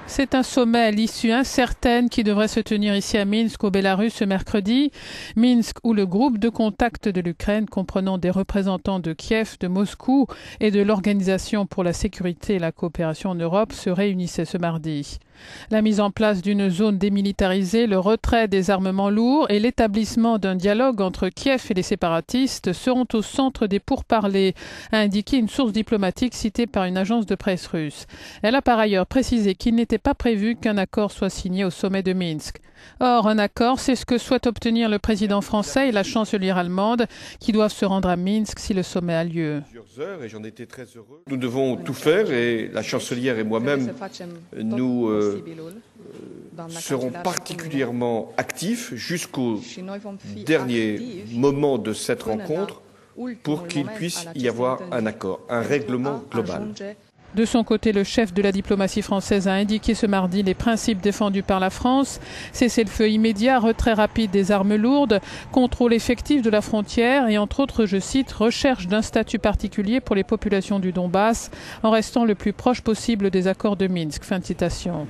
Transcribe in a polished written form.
C'est un sommet à l'issue incertaine qui devrait se tenir ici à Minsk, au Bélarus, ce mercredi. Minsk, où le groupe de contact de l'Ukraine, comprenant des représentants de Kiev, de Moscou et de l'Organisation pour la sécurité et la coopération en Europe, se réunissait ce mardi. La mise en place d'une zone démilitarisée, le retrait des armements lourds et l'établissement d'un dialogue entre Kiev et les séparatistes seront au centre des pourparlers, a indiqué une source diplomatique citée par une agence de presse russe. Elle a par ailleurs précisé qu'il n'était pas prévu qu'un accord soit signé au sommet de Minsk. Or, un accord, c'est ce que souhaitent obtenir le président français et la chancelière allemande, qui doivent se rendre à Minsk si le sommet a lieu. Et j'en étais très heureux. Nous devons tout faire et la chancelière et moi-même, nous serons particulièrement actifs jusqu'au dernier moment de cette rencontre pour qu'il puisse y avoir un accord, un règlement global. De son côté, le chef de la diplomatie française a indiqué ce mardi les principes défendus par la France, cessez-le-feu immédiat, retrait rapide des armes lourdes, contrôle effectif de la frontière et entre autres, je cite, recherche d'un statut particulier pour les populations du Donbass en restant le plus proche possible des accords de Minsk. Fin de citation.